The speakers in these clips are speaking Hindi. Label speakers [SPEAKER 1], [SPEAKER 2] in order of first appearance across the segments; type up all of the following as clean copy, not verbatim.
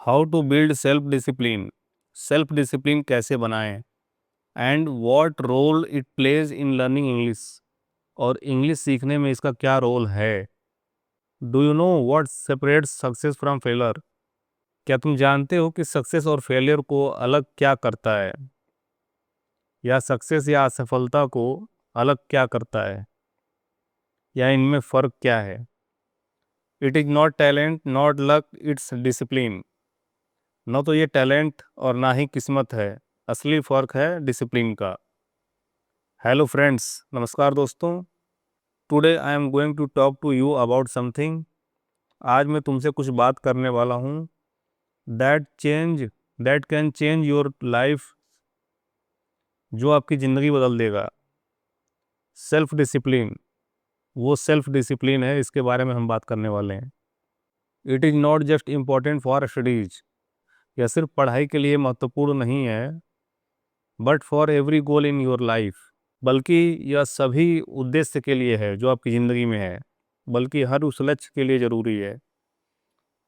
[SPEAKER 1] How to build self discipline, self discipline कैसे बनाएं, and what role it plays in learning English, और इंग्लिश सीखने में इसका क्या रोल है। Do you know what separates success from failure, क्या तुम जानते हो कि सक्सेस और फेलियर को अलग क्या करता है, या सक्सेस या असफलता को अलग क्या करता है, या इनमें फ़र्क क्या है। It is not talent not luck, it's discipline. न तो ये टैलेंट और ना ही किस्मत है, असली फ़र्क है डिसिप्लिन का। हेलो फ्रेंड्स, नमस्कार दोस्तों। Today I am going to talk to you about something. आज मैं तुमसे कुछ बात करने वाला हूँ that can change your life, जो आपकी ज़िंदगी बदल देगा। सेल्फ डिसिप्लिन, वो सेल्फ डिसिप्लिन है, इसके बारे में हम बात करने वाले हैं। It is not just important for studies, यह सिर्फ पढ़ाई के लिए महत्वपूर्ण नहीं है, but for every goal in your life, बल्कि यह सभी उद्देश्य के लिए है जो आपकी ज़िंदगी में है, बल्कि हर उस लक्ष्य के लिए ज़रूरी है।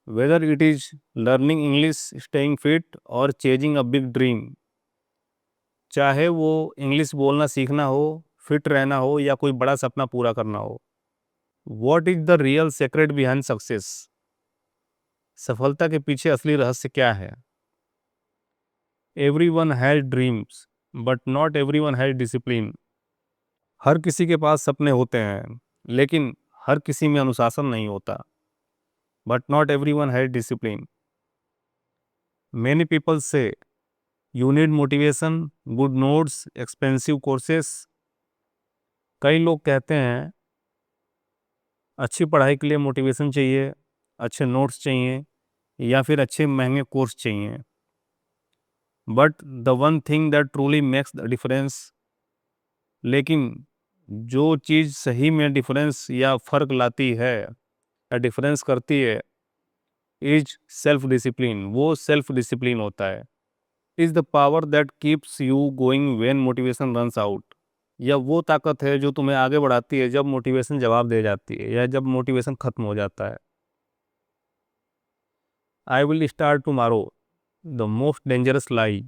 [SPEAKER 1] Whether it is learning English, staying fit और चेजिंग अ बिग ड्रीम, चाहे वो इंग्लिश बोलना सीखना हो, फिट रहना हो, या कोई बड़ा सपना पूरा करना हो। What is the real secret behind success, सफलता के पीछे असली रहस्य क्या है। Everyone has dreams but not everyone has discipline. हर किसी के पास सपने होते हैं, लेकिन हर किसी में अनुशासन नहीं होता। But not everyone has discipline. Many people say you need motivation, good notes, expensive courses. कई लोग कहते हैं अच्छी पढ़ाई के लिए मोटिवेशन चाहिए, अच्छे नोट्स चाहिए, या फिर अच्छे महंगे कोर्स चाहिए। But the one thing that truly makes the difference, लेकिन जो चीज़ सही में डिफरेंस या फ़र्क लाती है या डिफरेंस करती है, इज सेल्फ डिसिप्लिन, वो सेल्फ डिसिप्लिन होता है। Is the power that keeps you going when motivation runs out, या वो ताकत है जो तुम्हें आगे बढ़ाती है जब मोटिवेशन जवाब दे जाती है या जब मोटिवेशन खत्म हो जाता है। I will start tomorrow, the most dangerous lie,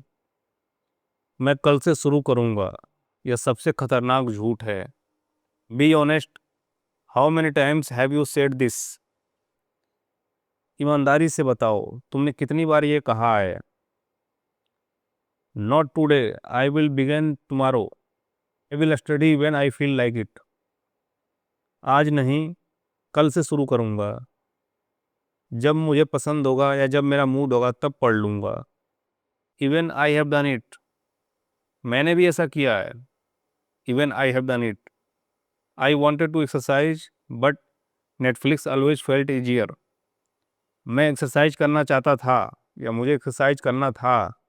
[SPEAKER 1] मैं कल से शुरू करूँगा, यह सबसे खतरनाक झूठ है। Be honest, how many times have you said this, ईमानदारी से बताओ तुमने कितनी बार ये कहा है। Not today, I will begin tomorrow, I will study when I feel like it, आज नहीं, कल से शुरू करूँगा, जब मुझे पसंद होगा या जब मेरा मूड होगा तब पढ़ लूँगा। Even I have done it, मैंने भी ऐसा किया है। Even I have done it, I wanted to exercise but Netflix always felt easier, मैं एक्सरसाइज करना चाहता था या मुझे एक्सरसाइज करना था,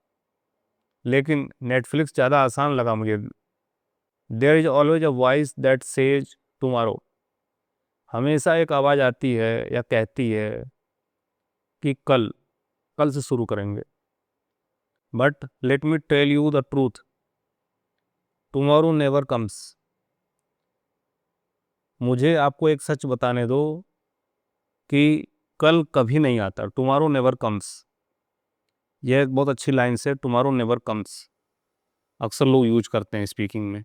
[SPEAKER 1] लेकिन नेटफ्लिक्स ज़्यादा आसान लगा मुझे। There is always a voice that says tomorrow, हमेशा एक आवाज़ आती है या कहती है कि कल, कल से शुरू करेंगे। But let me tell you the truth, tomorrow never comes, मुझे आपको एक सच बताने दो कि कल कभी नहीं आता। टुमारो नेवर कम्स, यह एक बहुत अच्छी लाइन है, टुमारो नेवर कम्स, अक्सर लोग यूज करते हैं स्पीकिंग में।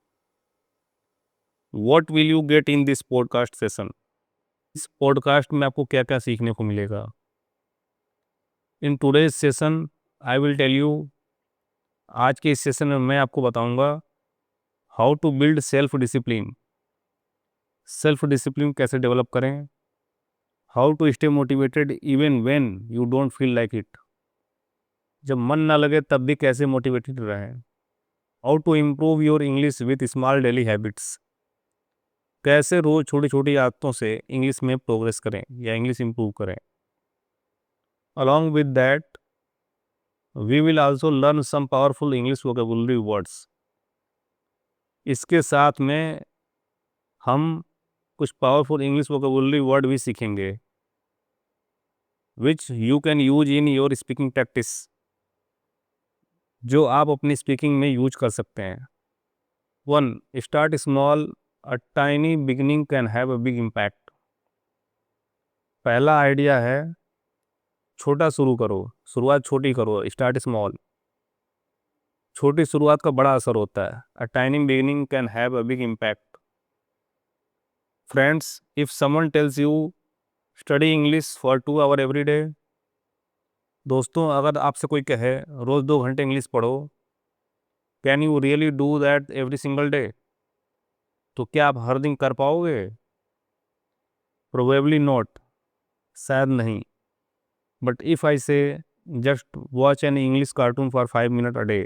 [SPEAKER 1] What will you get in this podcast session, इस पॉडकास्ट में आपको क्या क्या सीखने को मिलेगा। In today's session I will tell you, आज के इस सेशन में मैं आपको बताऊंगा how to build self discipline, self discipline कैसे डेवलप करें। How to stay motivated even when you don't feel like it, जब मन ना लगे तब भी कैसे मोटिवेटेड रहें। How to improve your English with small daily habits, कैसे रोज छोटी छोटी आदतों से इंग्लिश में प्रोग्रेस करें या इंग्लिश इम्प्रूव करें। Along with that we will also learn some powerful English vocabulary words, इसके साथ में हम कुछ पावरफुल इंग्लिश वोकेबुलरी वर्ड भी सीखेंगे, which you can use in your speaking practice, जो आप अपनी स्पीकिंग में यूज कर सकते हैं। 1. Start small, a tiny beginning can have a big impact, पहला आइडिया है छोटा शुरू करो, शुरुआत छोटी करो, स्टार्ट स्मॉल। छोटी शुरुआत का बड़ा असर होता है। A tiny beginning can have a big impact. Friends, if someone tells you study English for 2 hour every day, दोस्तों अगर आपसे कोई कहे रोज़ 2 घंटे इंग्लिश पढ़ो, can you really do that every single day, तो क्या आप हर दिन कर पाओगे? प्रोबेबली नॉट, शायद नहीं। बट इफ़ आई से just watch an English cartoon for 5 minute a day,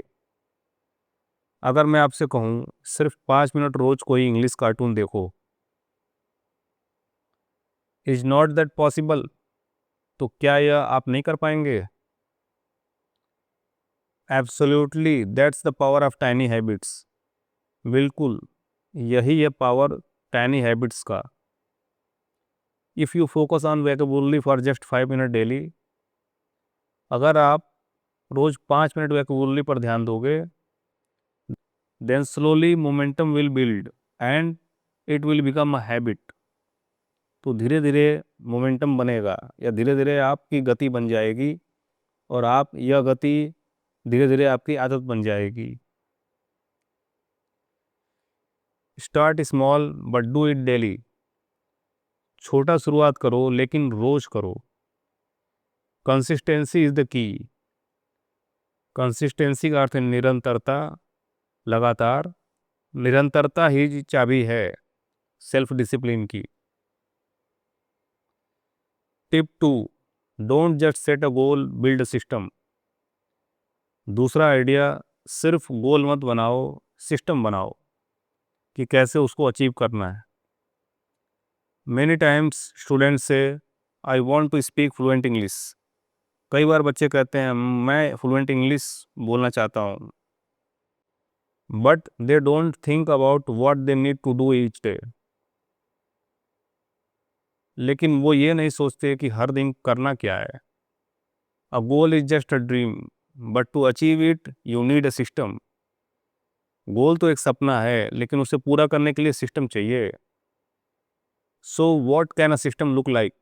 [SPEAKER 1] अगर मैं आपसे कहूँ सिर्फ 5 मिनट रोज कोई इंग्लिश कार्टून देखो, इज नॉट दैट पॉसिबल, तो क्या यह आप नहीं कर पाएंगे? Absolutely, that's the power of tiny habits. बिल्कुल, यही है पावर टाइनी हैबिट्स का। If you focus on vocabulary for just 5 minute daily, अगर आप रोज 5 मिनट वोकेबुलरी पर ध्यान दोगे, then slowly momentum will build and it will become a habit. तो धीरे धीरे मोमेंटम बनेगा, या धीरे धीरे आपकी गति बन जाएगी, और आप यह गति धीरे धीरे आपकी आदत बन जाएगी। Start small but do it daily. छोटा शुरुआत करो लेकिन रोज करो। Consistency is the key. Consistency का अर्थ है निरंतरता, लगातार। निरंतरता ही चाबी है सेल्फ डिसिप्लिन की। Tip 2, don't just set a goal, build a system. दूसरा आइडिया, सिर्फ गोल मत बनाओ, सिस्टम बनाओ कि कैसे उसको अचीव करना है। मेनी टाइम्स स्टूडेंट्स से I want to speak fluent English. कई बार बच्चे कहते हैं मैं फ्लुएंट इंग्लिश बोलना चाहता हूँ, but they don't think about what they need to do each day. लेकिन वो ये नहीं सोचते कि हर दिन करना क्या है। A goal is just a dream, but to achieve it you need a system. Goal तो एक सपना है, लेकिन उसे पूरा करने के लिए सिस्टम चाहिए। So what can a system look like?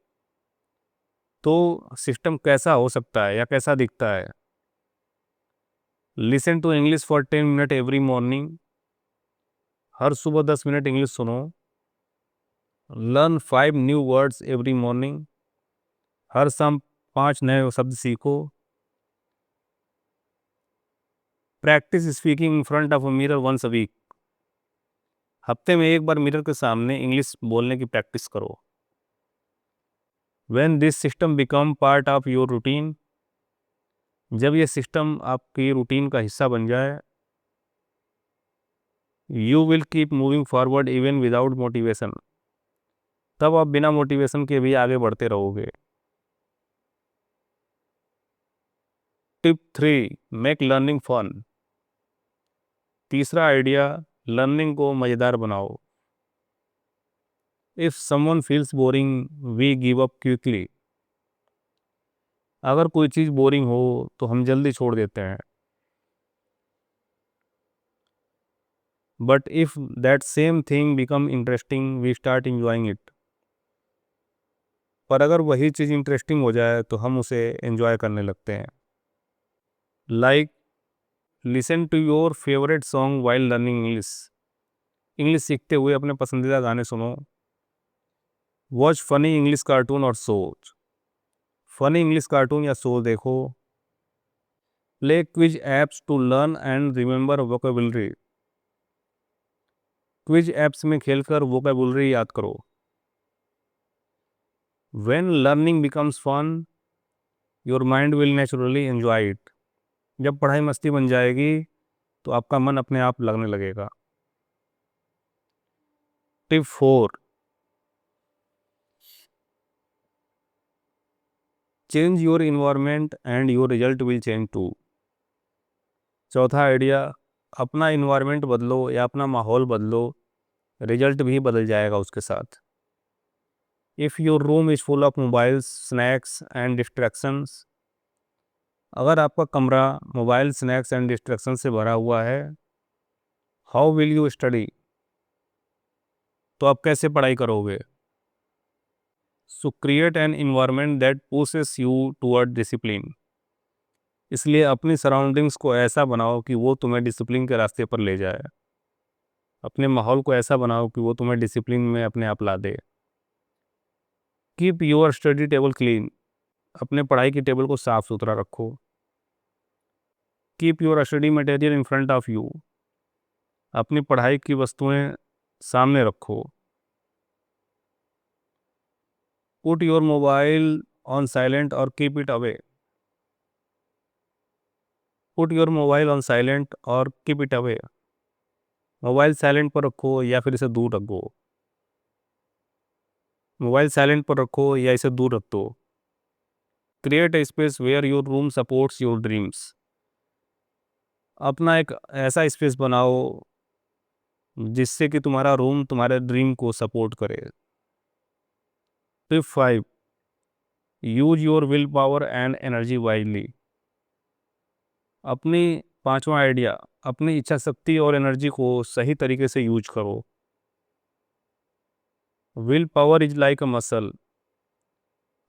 [SPEAKER 1] तो सिस्टम कैसा हो सकता है या कैसा दिखता है? Listen to English for 10 minute every morning. हर सुबह 10 मिनट इंग्लिश सुनो। Learn 5 new words every morning. हर शाम 5 नए शब्द सीखो। Practice speaking in front of a mirror once a week. हफ्ते में एक बार मिरर के सामने इंग्लिश बोलने की प्रैक्टिस करो। When this system become part of your routine, जब ये सिस्टम आपकी रूटीन का हिस्सा बन जाए, you will keep moving forward even without motivation. तब आप बिना मोटिवेशन के भी आगे बढ़ते रहोगे। Tip 3, make learning fun. तीसरा आइडिया, लर्निंग को मज़ेदार बनाओ। If someone feels boring, we give up quickly. अगर कोई चीज़ बोरिंग हो तो हम जल्दी छोड़ देते हैं। But if that same thing become interesting, we start enjoying it. पर अगर वही चीज़ इंटरेस्टिंग हो जाए तो हम उसे एंजॉय करने लगते हैं। Like, listen to your favourite song while learning English. English सीखते हुए अपने पसंदीदा गाने सुनो। वॉच फनी इंग्लिश कार्टून और शोज। फनी इंग्लिश कार्टून या शो देखो। Play quiz apps to learn and remember vocabulary. Quiz apps में खेलकर वोकेबुलरी याद करो। When learning becomes fun, your mind will naturally enjoy it. जब पढ़ाई मस्ती बन जाएगी तो आपका मन अपने आप लगने लगेगा। Tip 4, change your environment and your result will change too. चौथा आइडिया, अपना इन्वायरमेंट बदलो या अपना माहौल बदलो, रिजल्ट भी बदल जाएगा उसके साथ। If your room is full of mobiles, snacks and distractions, अगर आपका कमरा मोबाइल, स्नैक्स एंड डिस्ट्रैक्शन से भरा हुआ है, हाउ विल यू स्टडी? तो आप कैसे पढ़ाई करोगे? सो create an environment that pushes you toward discipline. इसलिए अपनी सराउंडिंग्स को ऐसा बनाओ कि वो तुम्हें डिसिप्लिन के रास्ते पर ले जाए। अपने माहौल को ऐसा बनाओ कि वो तुम्हें डिसिप्लिन में अपने आप ला दे। Keep your study table clean. अपने पढ़ाई की टेबल को साफ सुथरा रखो। Keep your study material in front of you. अपनी पढ़ाई की वस्तुएं सामने रखो। Put your mobile on silent और keep it away. Put your mobile on silent और keep it away. Mobile silent पर रखो या फिर इसे दूर रखो। मोबाइल साइलेंट पर रखो या इसे दूर रख दो। Create a space where your room supports your dreams. अपना एक ऐसा स्पेस बनाओ जिससे कि तुम्हारा रूम तुम्हारे ड्रीम को सपोर्ट करे। Tip 5, use your will power and energy wisely. अपनी पांचवा आइडिया, अपनी इच्छा शक्ति और एनर्जी को सही तरीके से यूज करो। Will power is like a muscle.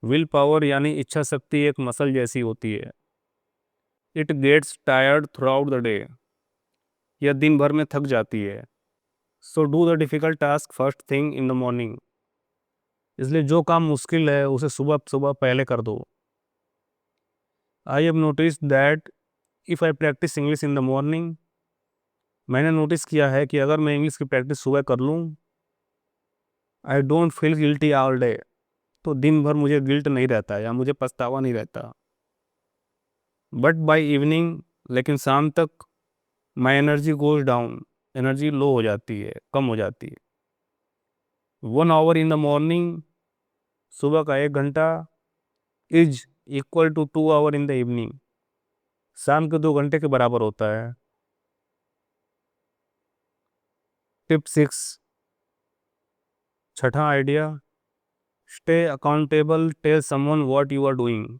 [SPEAKER 1] Will power यानी इच्छा शक्ति एक मसल जैसी होती है। It gets tired throughout the day. यह दिन भर में थक जाती है। So do the difficult task first thing in the morning. इसलिए जो काम मुश्किल है उसे सुबह सुबह पहले कर दो। I have notice that if I practice English in the morning. मैंने नोटिस किया है कि अगर मैं इंग्लिश की प्रैक्टिस सुबह कर लूँ, I don't feel guilty all day. तो दिन भर मुझे गिल्ट नहीं रहता या मुझे पछतावा नहीं रहता। बट बाय इवनिंग, लेकिन शाम तक my energy goes down. Energy low हो जाती है, कम हो जाती है। 1 आवर इन द मॉर्निंग, सुबह का 1 घंटा, is equal to 2 hour in the evening. शाम के 2 घंटे के बराबर होता है। टिप 6, छठा idea, stay accountable, tell someone what you are doing.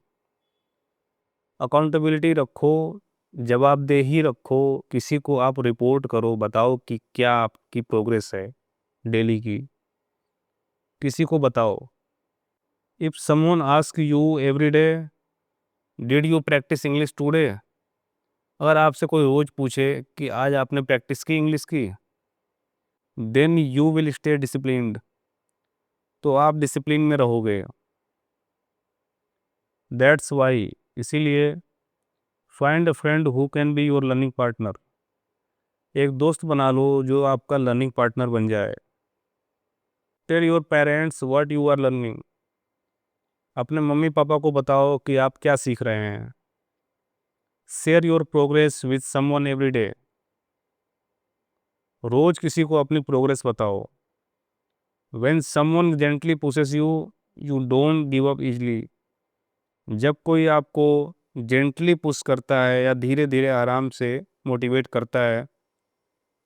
[SPEAKER 1] Accountability रखो, जवाबदेही रखो। किसी को आप रिपोर्ट करो, बताओ कि क्या आपकी प्रोग्रेस है डेली की। किसी को बताओ। If someone ask you every day, did you practice English today. अगर आपसे कोई रोज पूछे कि आज आपने प्रैक्टिस की इंग्लिश की, then you will stay disciplined. तो आप डिसिप्लिन में रहोगे। दैट्स वाई, इसीलिए find a friend who can be your learning partner. एक दोस्त बना लो जो आपका लर्निंग पार्टनर बन जाए। Tell your parents what you are learning. अपने मम्मी पापा को बताओ कि आप क्या सीख रहे हैं। Share your progress with someone every day. रोज किसी को अपनी प्रोग्रेस बताओ। When someone gently pushes you, you don't give up easily. जब कोई आपको जेंटली पुश करता है या धीरे धीरे आराम से मोटिवेट करता है,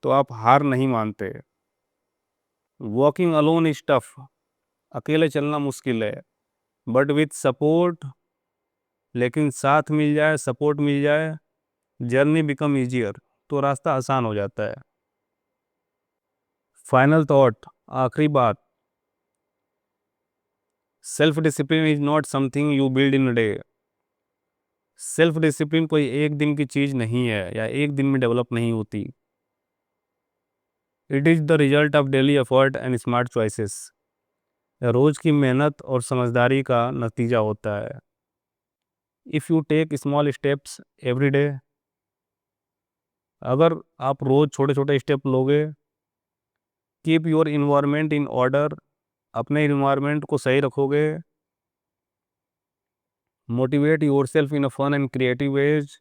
[SPEAKER 1] तो आप हार नहीं मानते। Walking alone is tough. अकेले चलना मुश्किल है। बट विथ सपोर्ट, लेकिन साथ मिल जाए, सपोर्ट मिल जाए, जर्नी बिकम ईजियर। तो रास्ता आसान हो जाता है। फाइनल थॉट, आखिरी बात, self discipline is not something you build in a day. Self discipline कोई एक दिन की चीज़ नहीं है या एक दिन में डेवलप नहीं होती। It is the result of daily effort and smart choices. रोज़ की मेहनत और समझदारी का नतीजा होता है। If you take small steps every day, अगर आप रोज़ छोटे छोटे स्टेप लोगे। Keep your environment in order. अपने इन्वायरमेंट को सही रखोगे। Motivate yourself in a fun and creative ways.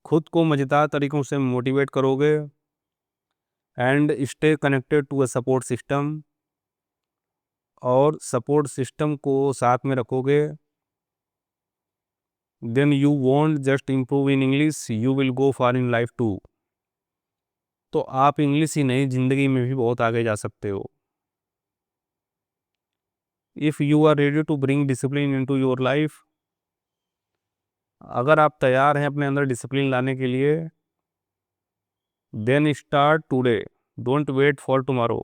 [SPEAKER 1] खुद को मज़ेदार तरीक़ों से मोटिवेट करोगे। And stay connected to a support system. और सपोर्ट सिस्टम को साथ में रखोगे। Then you won't just improve in English, you will go far in life too. तो आप इंग्लिश ही नहीं, ज़िंदगी में भी बहुत आगे जा सकते हो। If you are ready to bring discipline into your life, अगर आप तैयार हैं अपने अंदर डिसिप्लिन लाने के लिए, then start today, don't wait for tomorrow.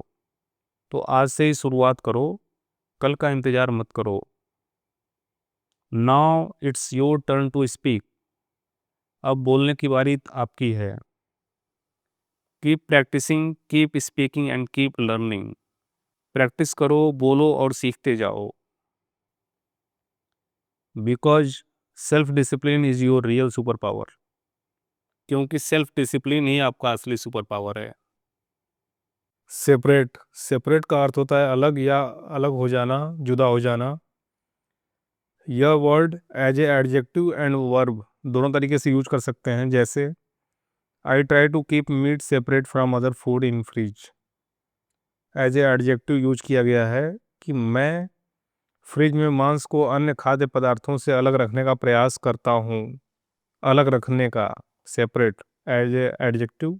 [SPEAKER 1] तो आज से ही शुरुआत करो, कल का इंतजार मत करो। Now it's your turn to speak. अब बोलने की बारी आपकी है। Keep practising, keep speaking and keep learning. Practice करो, बोलो और सीखते जाओ। Because self discipline is your real super power. क्योंकि सेल्फ डिसिप्लिन ही आपका असली सुपर पावर है। सेपरेट, सेपरेट का अर्थ होता है अलग या अलग हो जाना, जुदा हो जाना। यह word as a adjective and verb दोनों तरीके से यूज कर सकते हैं। जैसे I try to keep meat separate from other food in fridge. As a adjective use किया गया है कि मैं फ्रिज में मांस को अन्य खाद्य पदार्थों से अलग रखने का प्रयास करता हूँ। अलग रखने का, separate as a adjective.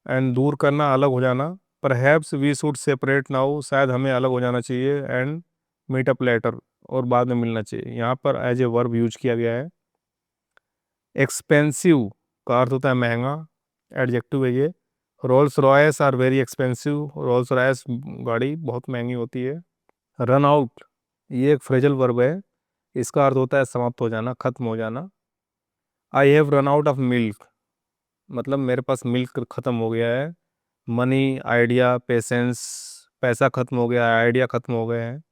[SPEAKER 1] And दूर करना, अलग हो जाना। Perhaps we should separate now, शायद हमें अलग हो जाना चाहिए। एंड मीट अप लेटर, और बाद में मिलना चाहिए। यहाँ पर एज ए वर्ब यूज किया गया है। एक्सपेंसिव का अर्थ होता है महंगा, एडजेक्टिव है ये। Rolls Royce are very expensive. Rolls Royce गाड़ी बहुत महंगी होती है। रन आउट, ये एक फ्रेजल वर्ब है। इसका अर्थ होता है समाप्त हो जाना, खत्म हो जाना। I have run out of milk, मतलब मेरे पास मिल्क खत्म हो गया है। मनी, आइडिया, पेशेंस, पैसा खत्म हो गया है, आइडिया खत्म हो गए हैं।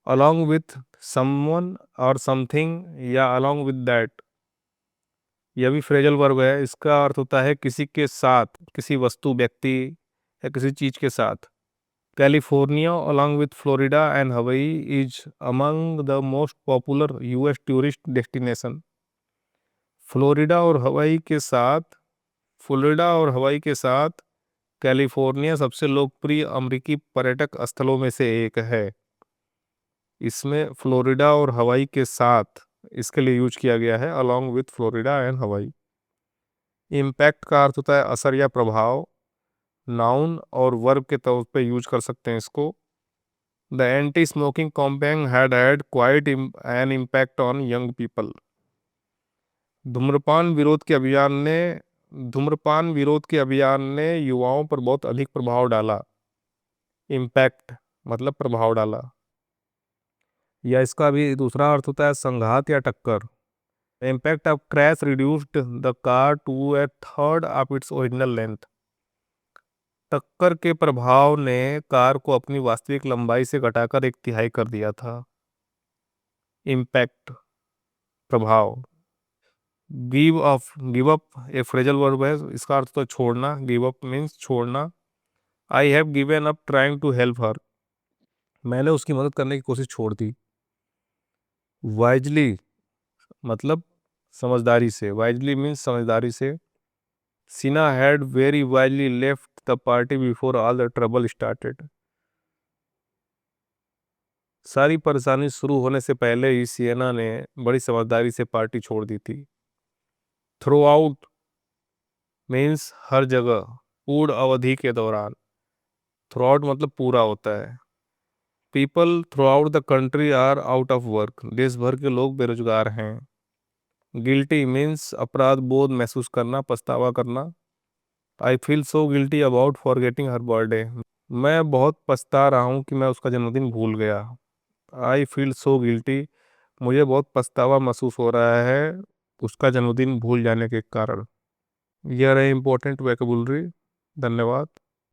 [SPEAKER 1] along with someone और समथिंग या along with that, यह भी फ्रेजल वर्ब है। इसका अर्थ होता है किसी के साथ, किसी वस्तु, व्यक्ति या किसी चीज के साथ। California along with Florida and Hawaii is among the most popular US tourist destination. Florida और हवाई के साथ, फ्लोरिडा और हवाई के साथ कैलिफोर्निया सबसे लोकप्रिय अमेरिकी पर्यटक स्थलों में से एक है। इसमें फ्लोरिडा और हवाई के साथ इसके लिए यूज किया गया है, along with फ्लोरिडा एंड हवाई। इम्पैक्ट का अर्थ होता है असर या प्रभाव। नाउन और वर्ब के तौर पे यूज कर सकते हैं इसको। The anti smoking campaign had quite an impact on young people. धूम्रपान विरोध के अभियान ने धूम्रपान विरोध के अभियान ने युवाओं पर बहुत अधिक प्रभाव डाला। इम्पैक्ट मतलब प्रभाव डाला। या इसका भी दूसरा अर्थ होता है संघात या टक्कर। Impact of crash reduced the car to a third of its original length. टक्कर के प्रभाव ने कार को अपनी वास्तविक लंबाई से घटाकर एक तिहाई कर दिया था। इम्पैक्ट, प्रभाव। गिव अप एक फ्रेजल वर्ब है। इसका अर्थ तो छोड़ना। गिव अप मीन्स छोड़ना। I have given up trying to help her, मैंने उसकी मदद करने की कोशिश छोड़ दी। वाइजली मतलब समझदारी से। वाइजली मीन्स समझदारी से। सीना had very wisely left the party before all the trouble started. सारी परेशानी शुरू होने से पहले ही सिएना ने बड़ी समझदारी से पार्टी छोड़ दी थी। थ्रू आउट मीन्स हर जगह, पूर्ण अवधि के दौरान। थ्रू आउट मतलब पूरा होता है। People throughout the country are out of work, देश भर के लोग बेरोजगार हैं। गिल्टी मीन्स अपराध बोध महसूस करना, पछतावा करना। I feel so guilty about forgetting her birthday, मैं बहुत पछता रहा हूँ कि मैं उसका जन्मदिन भूल गया। आई फील सो गिल्टी, मुझे बहुत पछतावा महसूस हो रहा है उसका जन्मदिन भूल जाने के कारण। यह रहे इम्पोर्टेंट वोकैबुलरी। धन्यवाद।